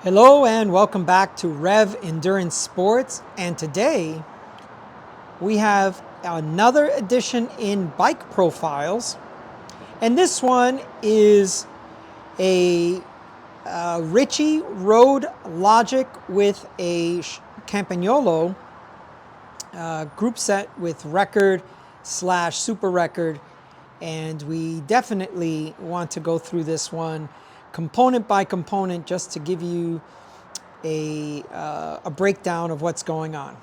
Hello and welcome back to Rev Endurance Sports, and today we have another edition in bike profiles, and this one is a Ritchey Road Logic with a Campagnolo group set with record / super record, and we definitely want to go through this one component by component just to give you a breakdown of what's going on.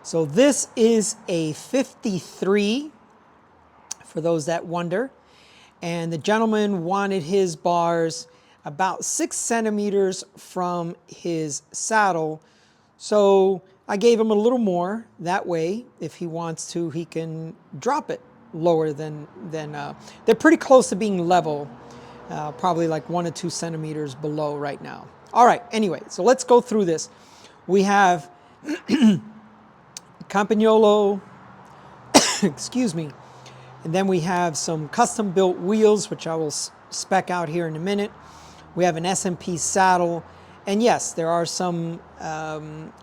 So this is a 53, for those that wonder, and the gentleman wanted his bars about 6 centimeters from his saddle, so I gave him a little more. That way, if he wants to, he can drop it lower than they're pretty close to being level. Probably like 1 or 2 centimeters below right now. All right, anyway, so let's go through this. We have Campagnolo, excuse me, and then we have some custom built wheels, which I will spec out here in a minute. We have an S&P saddle, and yes, there are some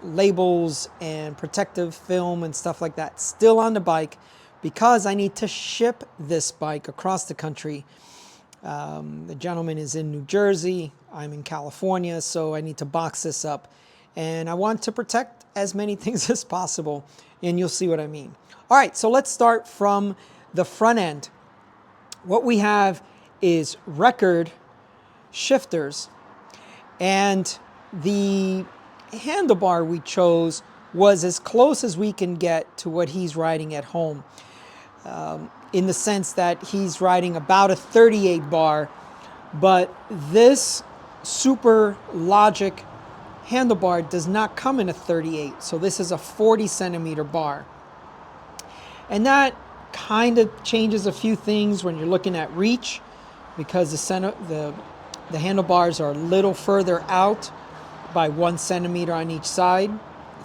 labels and protective film and stuff like that still on the bike because I need to ship this bike across the country. The gentleman is in New Jersey, I'm in California, so I need to box this up. And I want to protect as many things as possible, and you'll see what I mean. All right, so let's start from the front end. What we have is record shifters, and the handlebar we chose was as close as we can get to what he's riding at home. In the sense that he's riding about a 38 bar, but this Super Logic handlebar does not come in a 38, so this is a 40 centimeter bar. And that kind of changes a few things when you're looking at reach, because the handlebars are a little further out by 1 centimeter on each side,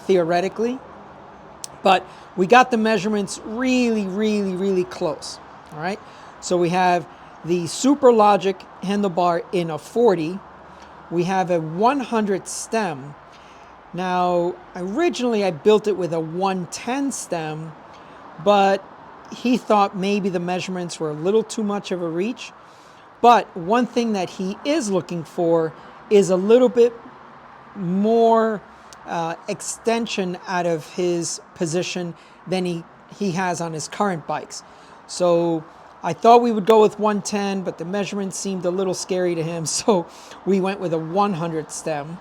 theoretically. But we got the measurements really close. All right, so we have the Super Logic handlebar in a 40. We have a 100 stem. Now, originally I built it with a 110 stem, but he thought maybe the measurements were a little too much of a reach. But one thing that he is looking for is a little bit more extension out of his position than he has on his current bikes. So I thought we would go with 110, but the measurements seemed a little scary to him, so we went with a 100 stem.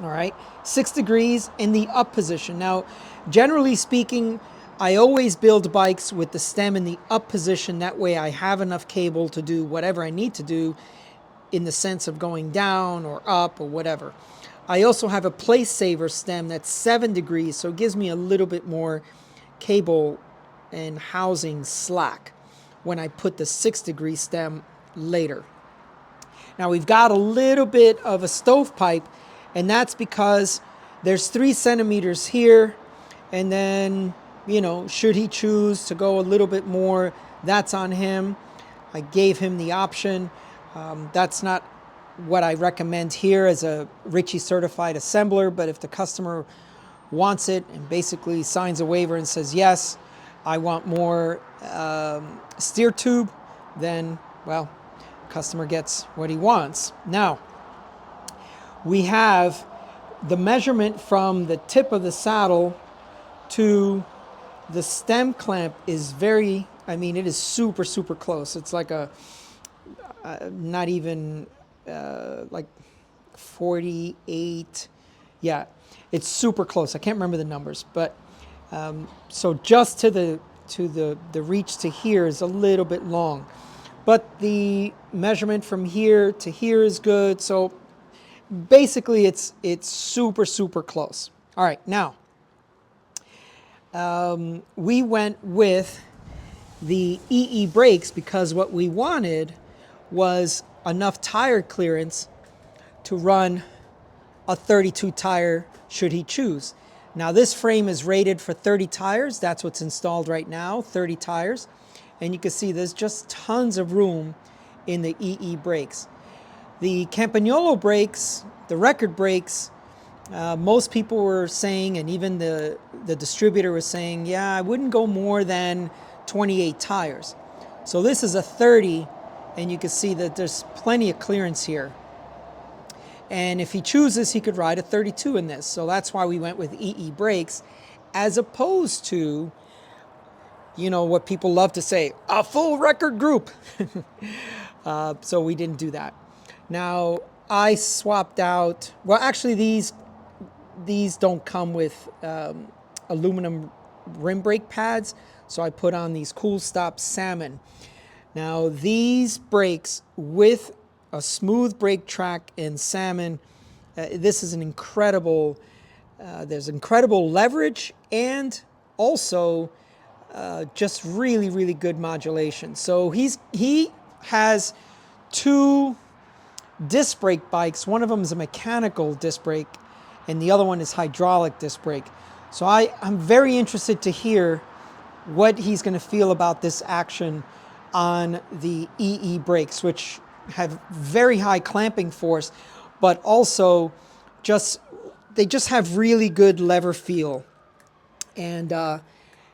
All right, 6 degrees in the up position. Now, generally speaking, I always build bikes with the stem in the up position. That way I have enough cable to do whatever I need to do in the sense of going down or up or whatever. I also have a place saver stem that's 7 degrees, so it gives me a little bit more cable and housing slack when I put the 6 degree stem later. Now we've got a little bit of a stovepipe, and that's because there's 3 centimeters here, and then, you know, should he choose to go a little bit more, that's on him. I gave him the option. That's not what I recommend here as a Ritchey certified assembler, but if the customer wants it and basically signs a waiver and says, yes, I want more steer tube, then, well, customer gets what he wants. Now, we have the measurement from the tip of the saddle to the stem clamp is very, I mean, it is super close. It's like a, not even like 48, yeah, it's super close. I can't remember the numbers, but so just to the reach to here is a little bit long, but the measurement from here to here is good. So basically it's super close. All right, now we went with the eeBrakes because what we wanted was enough tire clearance to run a 32 tire should he choose. Now this frame is rated for 30 tires. That's what's installed right now, 30 tires. And you can see there's just tons of room in the eeBrakes. The Campagnolo brakes, the record brakes, most people were saying, and even the distributor was saying, yeah, I wouldn't go more than 28 tires. So this is a 30, and you can see that there's plenty of clearance here. And if he chooses, he could ride a 32 in this. So that's why we went with eeBrakes, as opposed to, you know, what people love to say, a full record group. So we didn't do that. Now, I swapped out, well, actually these don't come with aluminum rim brake pads, so I put on these Cool Stop Salmon. Now, these brakes with a smooth brake track in Salmon, this is an incredible, there's incredible leverage and also just really, really good modulation. So he has two disc brake bikes. One of them is a mechanical disc brake and the other one is hydraulic disc brake. So I'm very interested to hear what he's going to feel about this action on the eeBrakes, which have very high clamping force, but also they just have really good lever feel. And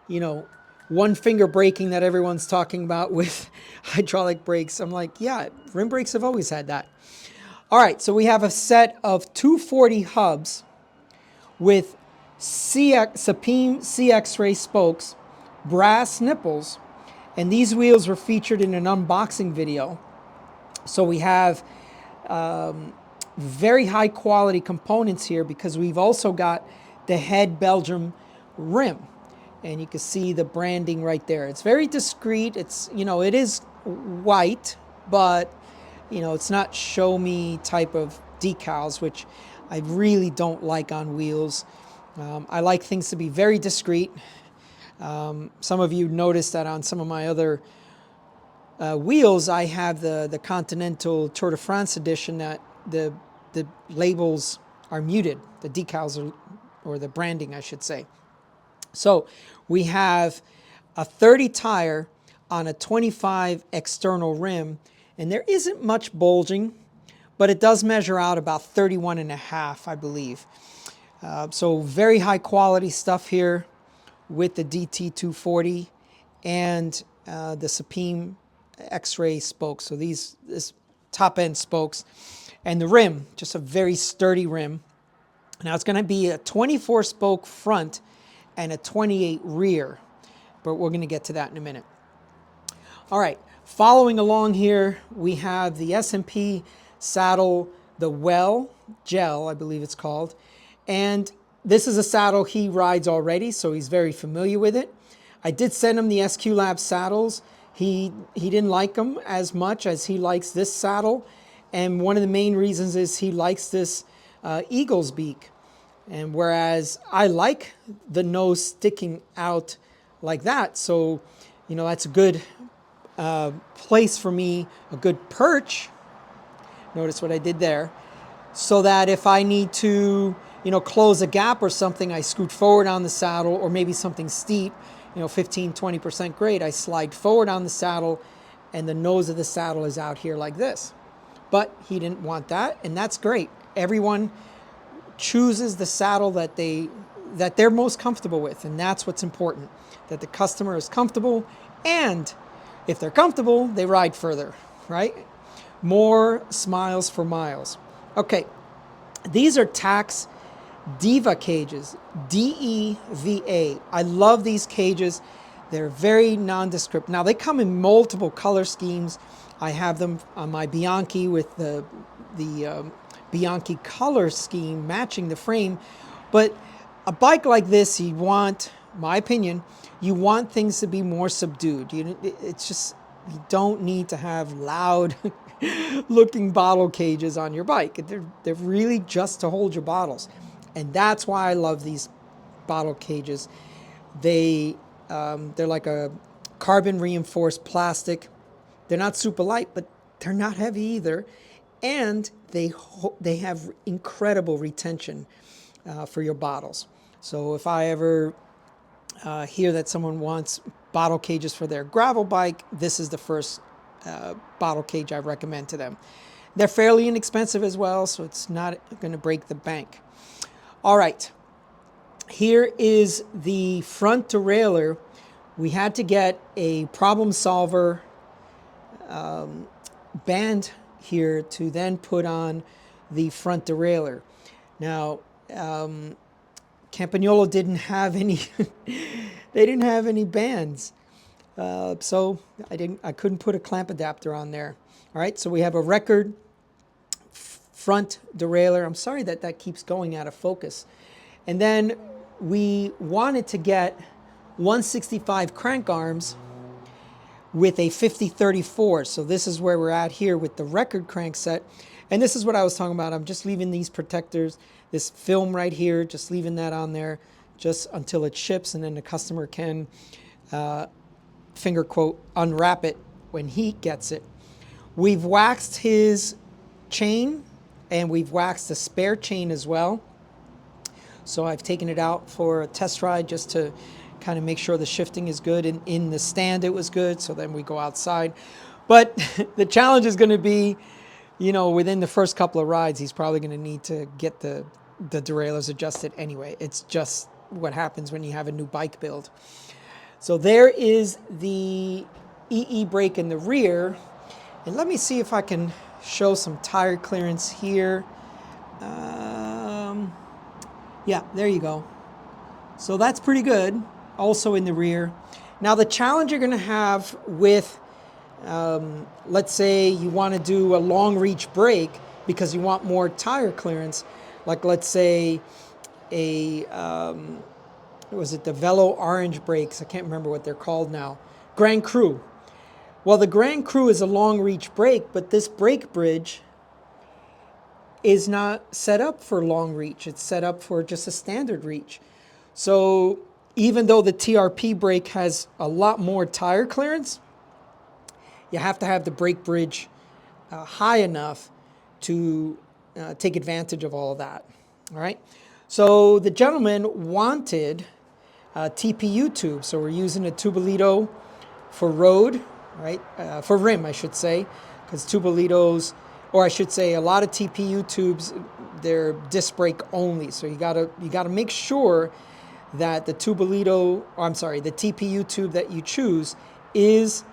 you know, one finger braking that everyone's talking about with hydraulic brakes, I'm like, yeah, rim brakes have always had that. All right, so we have a set of 240 hubs with Sapim C-X-ray spokes, brass nipples, and these wheels were featured in an unboxing video. So we have very high quality components here because we've also got the HED Belgium rim. And you can see the branding right there. It's very discreet. It's, you know, it is white, but, you know, it's not show me type of decals, which I really don't like on wheels. I like things to be very discreet. Some of you noticed that on some of my other wheels, I have the Continental Tour de France edition that the labels are muted, the decals are, or the branding, I should say. So we have a 30 tire on a 25 external rim, and there isn't much bulging, but it does measure out about 31 and a half, I believe. So very high quality stuff here with the DT240 and the Sapim X-ray spokes. So this top end spokes, and the rim, just a very sturdy rim. Now it's going to be a 24 spoke front and a 28 rear, but we're going to get to that in a minute. All right, following along here, we have the S&P saddle, the Well Gel, I believe it's called, and this is a saddle he rides already, so he's very familiar with it. I did send him the SQ Lab saddles. He didn't like them as much as he likes this saddle, and one of the main reasons is he likes this eagle's beak. And whereas I like the nose sticking out like that, so, you know, that's a good place for me, a good perch. Notice what I did there. So that if I need to, you know, close a gap or something, I scoot forward on the saddle, or maybe something steep, you know, 15, 20% grade, I slide forward on the saddle and the nose of the saddle is out here like this. But he didn't want that, and that's great. Everyone chooses the saddle that they're most comfortable with, and that's what's important, that the customer is comfortable, and if they're comfortable, they ride further, right? More smiles for miles. Okay, these are Tacx Diva cages, D-E-V-A. I love these cages. They're very nondescript. Now they come in multiple color schemes. I have them on my Bianchi with the Bianchi color scheme matching the frame. But a bike like this, you want, my opinion, you want things to be more subdued. It's just, you don't need to have loud looking bottle cages on your bike. They're really just to hold your bottles. And that's why I love these bottle cages. They're like a carbon reinforced plastic. They're not super light, but they're not heavy either. And they have incredible retention for your bottles. So if I ever hear that someone wants bottle cages for their gravel bike, this is the first bottle cage I recommend to them. They're fairly inexpensive as well, so it's not going to break the bank. All right, here is the front derailleur. We had to get a problem solver band here to then put on the front derailleur. Now, Campagnolo didn't have any. They didn't have any bands, so I couldn't put a clamp adapter on there. All right, so we have a record front derailleur. I'm sorry that that keeps going out of focus. And then we wanted to get 165 crank arms with a 50-34. So this is where we're at here with the record crank set. And this is what I was talking about. I'm just leaving these protectors, this film right here, just leaving that on there just until it ships, and then the customer can, finger quote, unwrap it when he gets it. We've waxed his chain, and we've waxed the spare chain as well. So I've taken it out for a test ride just to kind of make sure the shifting is good. And in the stand it was good, so then we go outside. But the challenge is going to be, you know, within the first couple of rides, he's probably going to need to get the derailleurs adjusted anyway. It's just what happens when you have a new bike build. So there is the eeBrake in the rear. And let me see if I can show some tire clearance here. Yeah, there you go. So that's pretty good, also in the rear. Now the challenge you're gonna have with, let's say you wanna do a long reach brake because you want more tire clearance, like let's say was it the Velo Orange brakes? I can't remember what they're called now. Grand Cru. Well, the Grand Cru is a long reach brake, but this brake bridge is not set up for long reach. It's set up for just a standard reach. So even though the TRP brake has a lot more tire clearance, you have to have the brake bridge high enough to take advantage of all of that. All right. So the gentleman wanted a TPU tube. So we're using a Tubolito for road, right? For rim, I should say, because Tubolitos, or I should say a lot of TPU tubes, they're disc brake only. So you gotta make sure that the Tubolito, or I'm sorry, the TPU tube that you choose is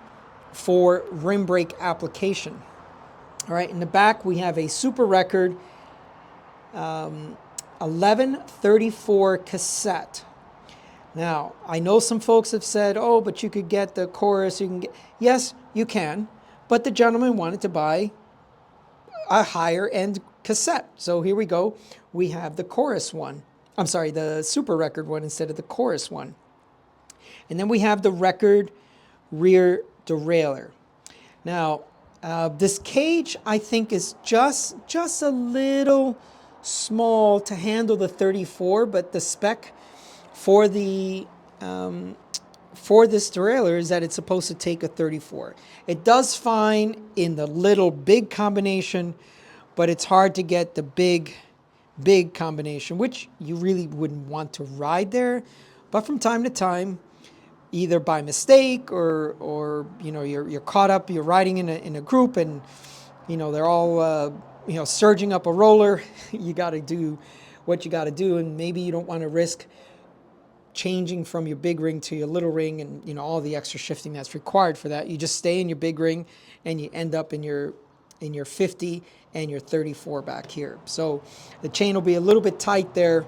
for rim brake application. All right, in the back we have a Super Record 1134 cassette. Now, I know some folks have said, oh, but you could get the chorus, you can get, yes, you can, but the gentleman wanted to buy a higher end cassette. So here we go. We have the chorus one. I'm sorry, the Super Record one instead of the chorus one. And then we have the record rear derailleur. Now, this cage, I think, is just a little small to handle the 34, but the spec for the for this derailleur is that it's supposed to take a 34. It does fine in the little big combination, but it's hard to get the big combination, which you really wouldn't want to ride there. But from time to time, either by mistake or you know, you're caught up, you're riding in a group, and you know, they're all you know, surging up a roller. You got to do what you got to do, and maybe you don't want to risk changing from your big ring to your little ring, and you know, all the extra shifting that's required for that. You just stay in your big ring, and you end up in your 50 and your 34 back here. So the chain will be a little bit tight there.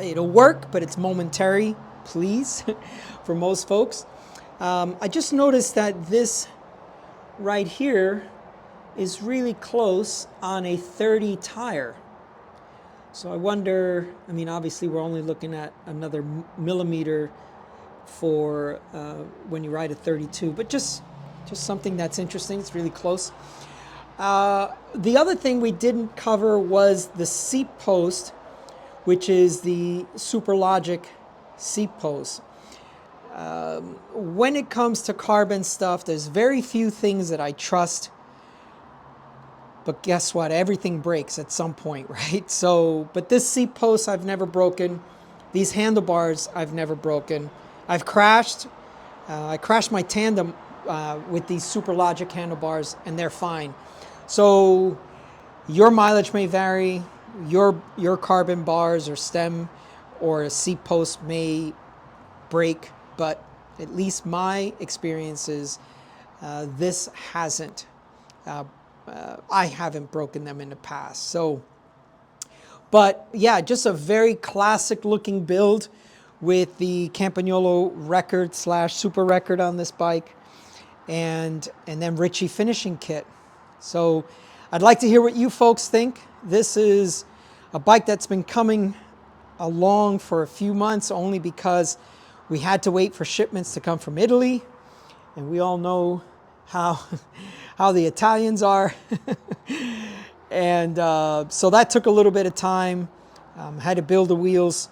It'll work, but it's momentary, please, for most folks. I just noticed that this right here is really close on a 30 tire. So I wonder, I mean, obviously we're only looking at another millimeter for when you ride a 32, but just something that's interesting. It's really close. The other thing we didn't cover was the seat post, which is the SuperLogic seat post. When it comes to carbon stuff, there's very few things that I trust. But guess what? Everything breaks at some point, right? So, but this seat post I've never broken. These handlebars I've never broken. I've crashed. I crashed my tandem with these SuperLogic handlebars, and they're fine. So your mileage may vary, your carbon bars or stem or a seat post may break, but at least my experience is this hasn't. I haven't broken them in the past. So, but yeah, just a very classic looking build with the Campagnolo record / super record on this bike, and then Ritchey finishing kit. So I'd like to hear what you folks think. This is a bike that's been coming along for a few months only because we had to wait for shipments to come from Italy, and we all know how how the Italians are. And so that took a little bit of time. Had to build the wheels.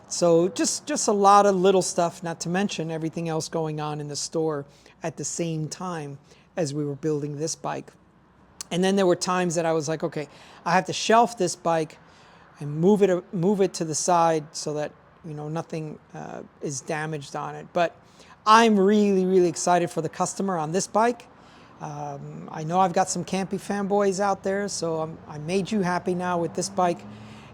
So just a lot of little stuff, not to mention everything else going on in the store at the same time as we were building this bike. And then there were times that I was like, okay, I have to shelf this bike and move it to the side so that, you know, nothing is damaged on it. But I'm really, really excited for the customer on this bike. I know I've got some campy fanboys out there, so I made you happy now with this bike,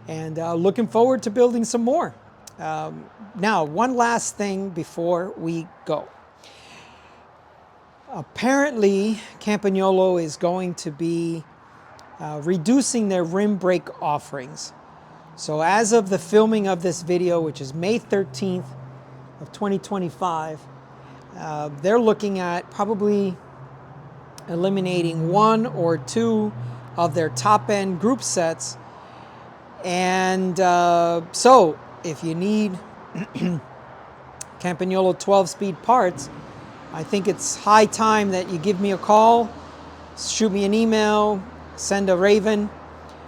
and looking forward to building some more. Now, one last thing before we go. Apparently, Campagnolo is going to be reducing their rim brake offerings. So as of the filming of this video, which is May 13th of 2025, they're looking at probably eliminating 1 or 2 of their top-end group sets. And so if you need Campagnolo 12-speed parts, I think it's high time that you give me a call, shoot me an email, send a Raven,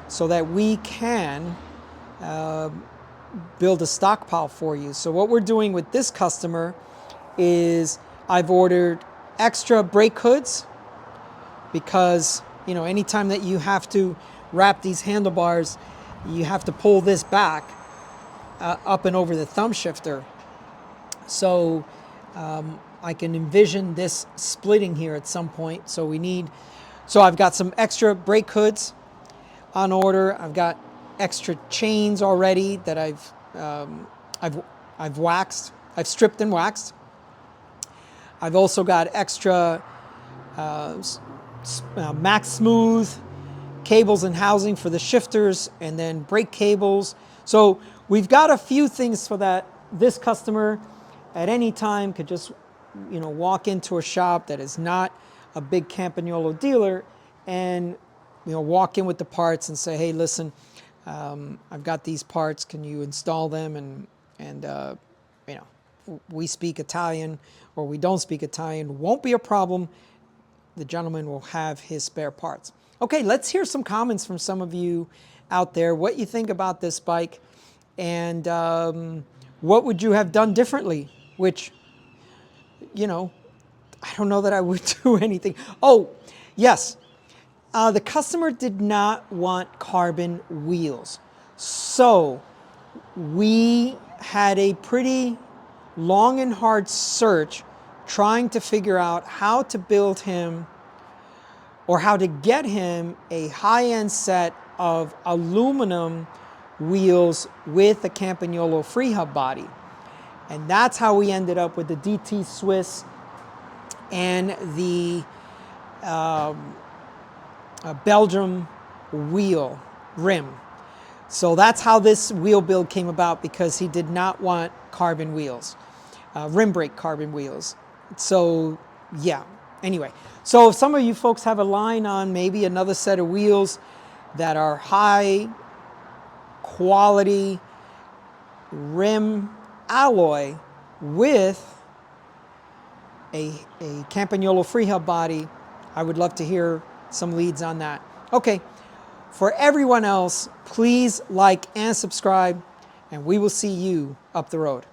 so that we can build a stockpile for you. So what we're doing with this customer is I've ordered extra brake hoods, because, you know, anytime that you have to wrap these handlebars, you have to pull this back up and over the thumb shifter. So I can envision this splitting here at some point. So I've got some extra brake hoods on order. I've got extra chains already that I've waxed. I've stripped and waxed. I've also got extra Max Smooth cables and housing for the shifters, and then brake cables. So we've got a few things so that this customer at any time could just, you know, walk into a shop that is not a big Campagnolo dealer and, you know, walk in with the parts and say, hey, listen, I've got these parts, can you install them? And you know, we speak Italian or we don't speak Italian, won't be a problem. The gentleman will have his spare parts. Okay, let's hear some comments from some of you out there, what you think about this bike, and what would you have done differently, which, you know, I don't know that I would do anything. Oh, yes, the customer did not want carbon wheels. So we had a pretty long and hard search trying to figure out how to build him or how to get him a high-end set of aluminum wheels with a Campagnolo free hub body. And that's how we ended up with the DT Swiss and the Belgium wheel rim. So that's how this wheel build came about, because he did not want carbon wheels, rim brake carbon wheels. So yeah, anyway. So if some of you folks have a line on maybe another set of wheels that are high quality rim alloy with a Campagnolo free hub body, I would love to hear some leads on that. Okay, for everyone else, please like and subscribe, and we will see you up the road.